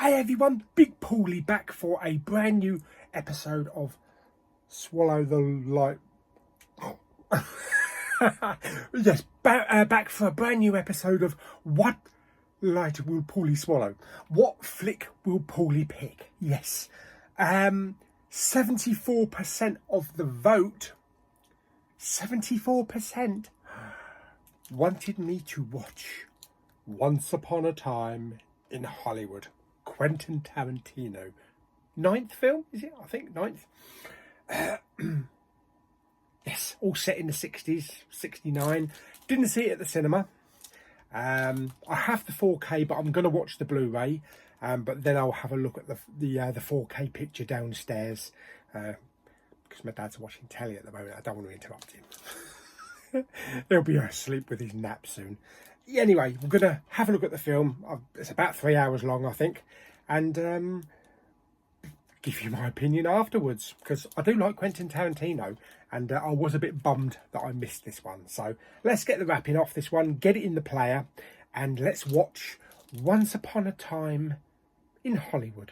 Hey everyone, Big Pauly back for a brand new episode of Swallow the Light. Yes, back for a brand new episode of What Light Will Pauly Swallow? What Flick Will Pauly Pick? Yes. 74% of the vote, 74% wanted me to watch Once Upon a Time in Hollywood. Quentin Tarantino. 9th film, is it? I think 9th. Yes, all set in the 60s, 69. Didn't see it at the cinema. I have the 4K, but I'm going to watch the Blu-ray. But then I'll have a look at the 4K picture downstairs. Because my dad's watching telly at the moment. I don't want to interrupt him. He'll be asleep with his nap soon. Anyway, we're going to have a look at the film. It's about 3 hours long, I think. And give you my opinion afterwards. Because I do like Quentin Tarantino. And I was a bit bummed that I missed this one. So let's get the wrapping off this one. Get it in the player. And let's watch Once Upon a Time in Hollywood.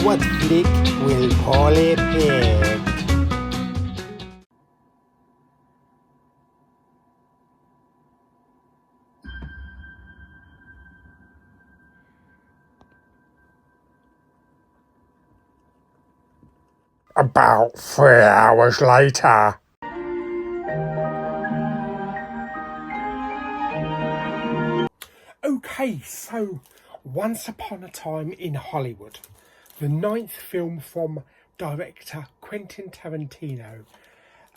What Flick Will Pauly Pick? About 3 hours later. Okay, so Once Upon a Time in Hollywood. The 9th film from director Quentin Tarantino.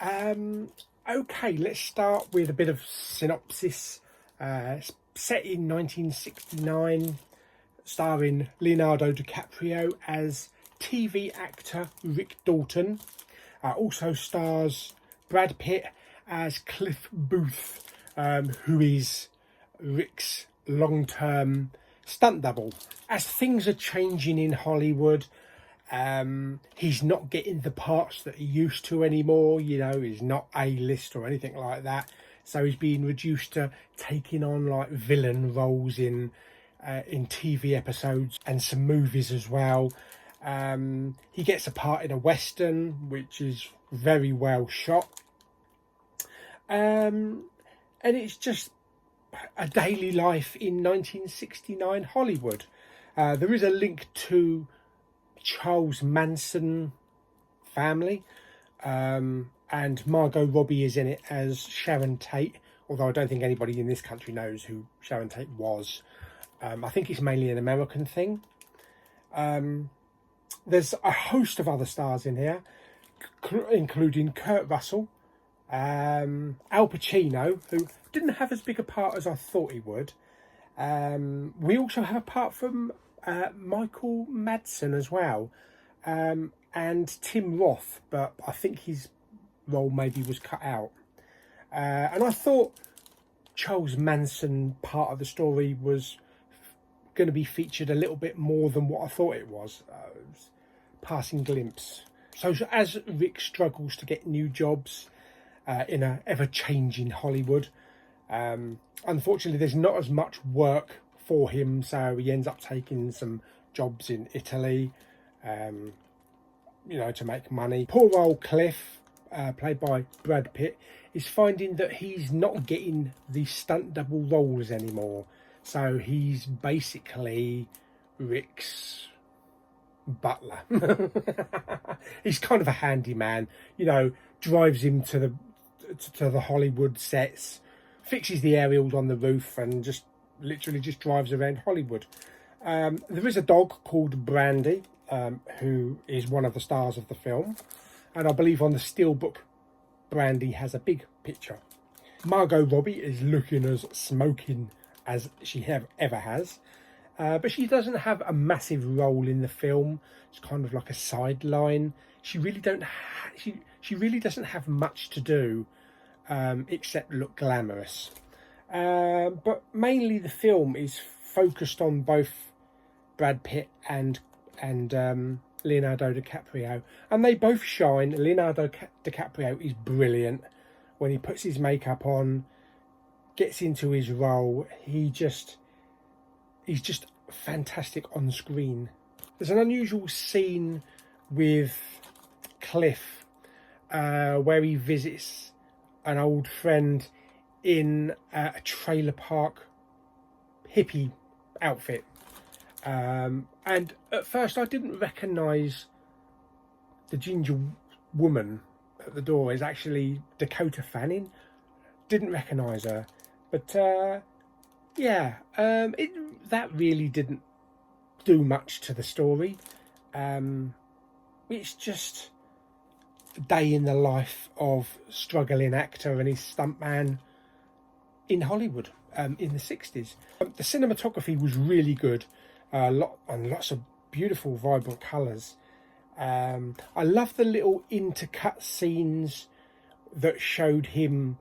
Okay, let's start with a bit of synopsis. Set in 1969, starring Leonardo DiCaprio as TV actor Rick Dalton. Also stars Brad Pitt as Cliff Booth, who is Rick's long-term stunt double. As things are changing in Hollywood, he's not getting the parts that he used to anymore. You know, he's not A-list or anything like that. So he's being reduced to taking on like villain roles in TV episodes and some movies as well. He gets a part in a Western, which is very well shot. And it's just a daily life in 1969 Hollywood. There is a link to Charles Manson family, and Margot Robbie is in it as Sharon Tate, although I don't think anybody in this country knows who Sharon Tate was. I think it's mainly an American thing. There's a host of other stars in here, including Kurt Russell, Al Pacino, who didn't have as big a part as I thought he would. We also have a part from Michael Madsen as well, and Tim Roth, but I think his role maybe was cut out. And I thought Charles Manson part of the story was going to be featured a little bit more than what I thought it was. It was a passing glimpse. So as Rick struggles to get new jobs in a ever-changing Hollywood, unfortunately there's not as much work for him, so he ends up taking some jobs in Italy, to make money. Poor old Cliff, played by Brad Pitt, is finding that he's not getting the stunt double roles anymore. So he's basically Rick's butler. He's kind of a handyman, drives him to the Hollywood sets, fixes the aerials on the roof, and just literally just drives around Hollywood. There is a dog called Brandy, who is one of the stars of the film, and I believe on the steelbook Brandy has a big picture. Margot Robbie is looking as smoking as she ever has, but she doesn't have a massive role in the film. It's kind of like a sideline. She really doesn't have much to do, except look glamorous. But mainly the film is focused on both Brad Pitt and Leonardo DiCaprio, and they both shine. Leonardo DiCaprio is brilliant when he puts his makeup on, gets into his role. He's just fantastic on screen. There's an unusual scene with Cliff where he visits an old friend in a trailer park hippie outfit. And at first I didn't recognise the ginger woman at the door is actually Dakota Fanning. Didn't recognise her. But that really didn't do much to the story. It's just a day in the life of struggling actor and his stuntman in Hollywood in the 60s. The cinematography was really good, lots of beautiful, vibrant colours. I love the little intercut scenes that showed him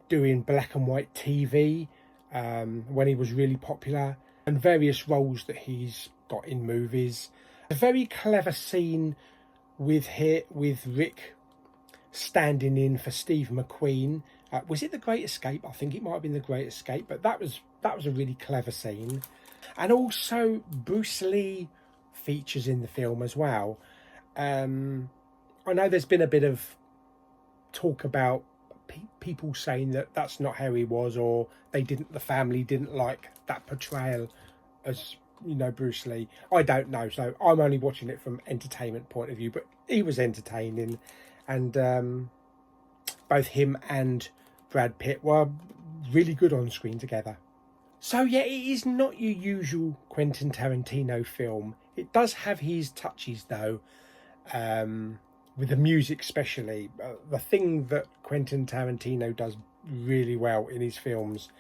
doing black and white TV when he was really popular, and various roles that he's got in movies. A very clever scene with Rick standing in for Steve McQueen. Was it The Great Escape? I think it might have been The Great Escape, but that was a really clever scene. And also Bruce Lee features in the film as well. I know there's been a bit of talk about people saying that that's not how he was, or the family didn't like that portrayal as, Bruce Lee. I don't know, so I'm only watching it from entertainment point of view, but he was entertaining, and both him and Brad Pitt were really good on screen together. So yeah, it is not your usual Quentin Tarantino film. It does have his touches though, with the music especially. The thing that Quentin Tarantino does really well in his films,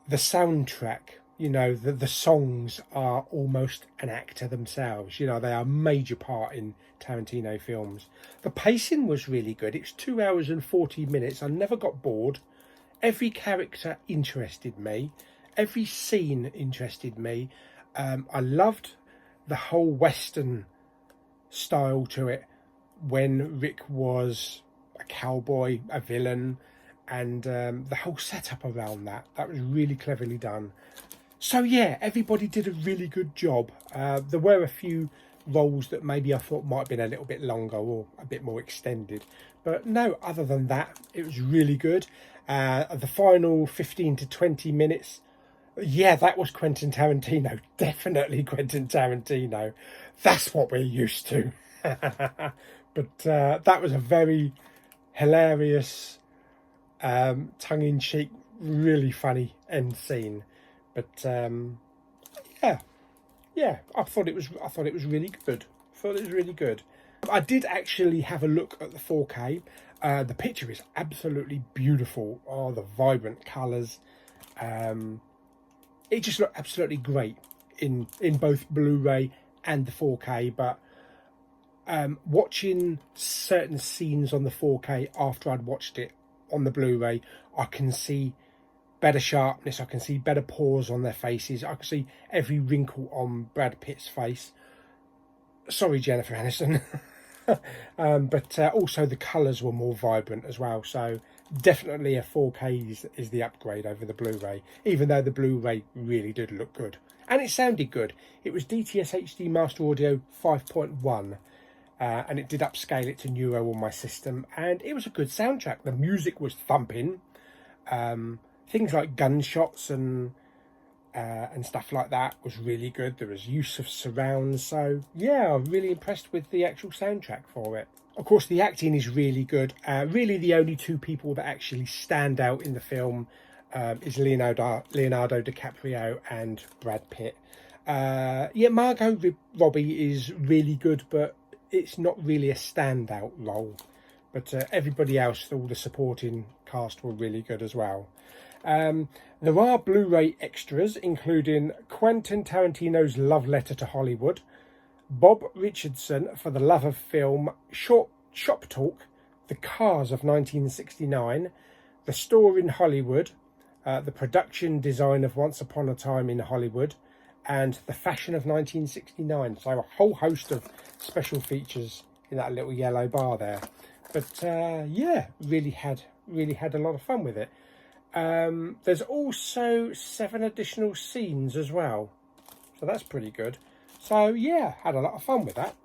the soundtrack, the songs are almost an actor themselves. They are a major part in Tarantino films. The pacing was really good. It's 2 hours and 40 minutes. I never got bored. Every character interested me. Every scene interested me. I loved the whole Western style to it, when Rick was a cowboy, a villain, and the whole setup around that was really cleverly done. So yeah, everybody did a really good job. There were a few roles that maybe I thought might have been a little bit longer or a bit more extended, but no, other than that, it was really good. The final 15 to 20 minutes, yeah, that was Quentin Tarantino. Definitely Quentin Tarantino. That's what we're used to. But that was a very hilarious, tongue-in-cheek, really funny end scene. But yeah, I thought it was really good. I did actually have a look at the 4K. The picture is absolutely beautiful. Oh, the vibrant colours. It just looked absolutely great in both Blu-ray and the 4K. But watching certain scenes on the 4K after I'd watched it on the Blu-ray, I can see better sharpness. I can see better pores on their faces. I can see every wrinkle on Brad Pitt's face. Sorry, Jennifer Aniston. But also the colours were more vibrant as well. So definitely a 4K is the upgrade over the Blu-ray, even though the Blu-ray really did look good. And it sounded good. It was DTS HD Master Audio 5.1. And it did upscale it to Neuro on my system. And it was a good soundtrack. The music was thumping. Things like gunshots and stuff like that was really good. There was use of surrounds. So yeah, I'm really impressed with the actual soundtrack for it. Of course, the acting is really good. Really, the only two people that actually stand out in the film is Leonardo DiCaprio and Brad Pitt. Yeah, Margot Robbie is really good, but it's not really a standout role. But everybody else, all the supporting cast, were really good as well. There are Blu-ray extras, including Quentin Tarantino's Love Letter to Hollywood, Bob Richardson for the Love of Film, Shop Talk, The Cars of 1969, The Store in Hollywood, the production design of Once Upon a Time in Hollywood, and the fashion of 1969. So a whole host of special features in that little yellow bar there. But yeah, really had a lot of fun with it. There's also 7 additional scenes as well, so that's pretty good. So yeah, had a lot of fun with that.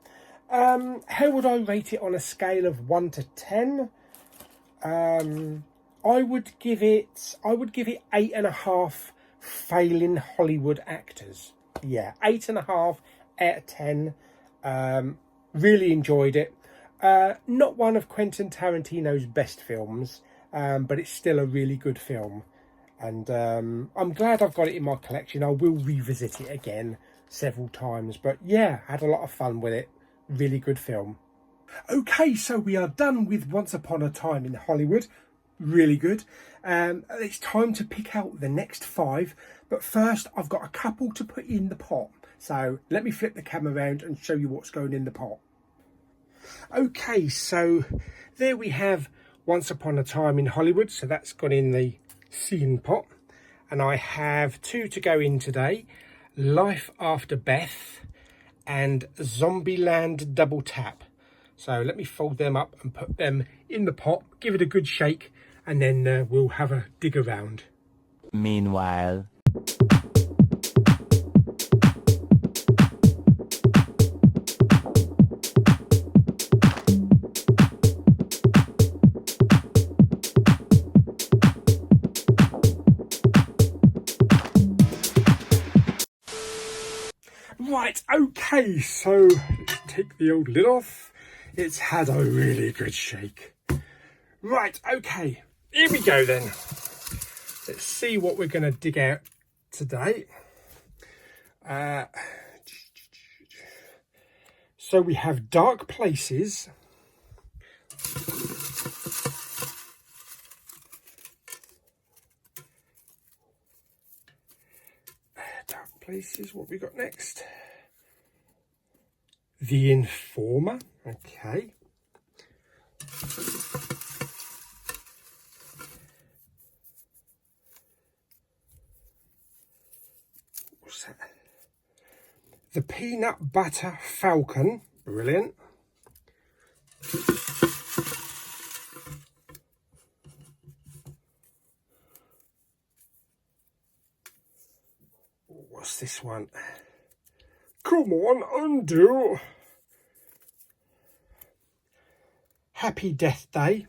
How would I rate it on a scale of 1 to 10? I would give it 8.5 failing Hollywood actors. Yeah, 8.5 out of 10. Really enjoyed it. Not one of Quentin Tarantino's best films, but it's still a really good film. And I'm glad I've got it in my collection. I will revisit it again several times. But yeah, had a lot of fun with it. Really good film. Okay, so we are done with Once Upon a Time in Hollywood. Really good. It's time to pick out the next 5. But first, I've got a couple to put in the pot. So let me flip the camera around and show you what's going in the pot. Okay, so there we have Once Upon a Time in Hollywood. So that's gone in the scene pot. And I have 2 to go in today. Life After Beth and Zombieland Double Tap. So let me fold them up and put them in the pot. Give it a good shake. And then we'll have a dig around. Meanwhile. Right, okay, so let's take the old lid off. It's had a really good shake. Right, okay, here we go then. Let's see what we're going to dig out today. So we have Dark Places. Dark Places, what we got next? The Informer, okay. What's that? The Peanut Butter Falcon, brilliant. What's this one? Come on, undo. Happy Death Day.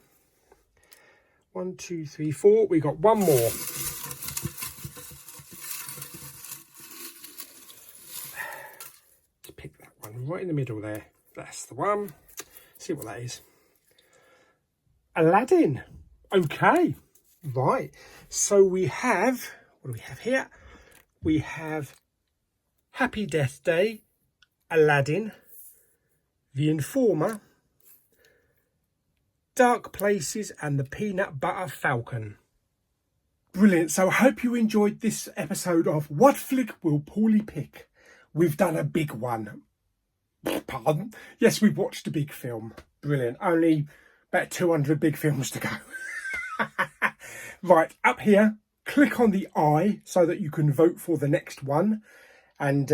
1, 2, 3, 4. We got one more. Let's pick that one right in the middle there. That's the one. See what that is. Aladdin. Okay. Right. So we have, what do we have here? We have Happy Death Day, Aladdin, The Informer, Dark Places, and the Peanut Butter Falcon. Brilliant. So I hope you enjoyed this episode of What Flick Will Pauly Pick. We've done a big one. Pardon? Yes, we've watched a big film. Brilliant. Only about 200 big films to go. Right, up here, click on the I so that you can vote for the next one. And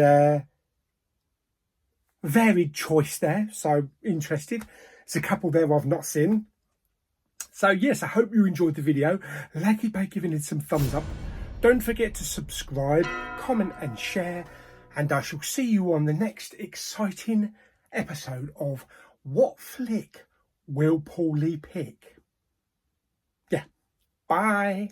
varied choice there. So interested. There's a couple there I've not seen. So yes, I hope you enjoyed the video. Like it by giving it some thumbs up. Don't forget to subscribe, comment and share. And I shall see you on the next exciting episode of What Flick Will Pauly Pick? Yeah. Bye.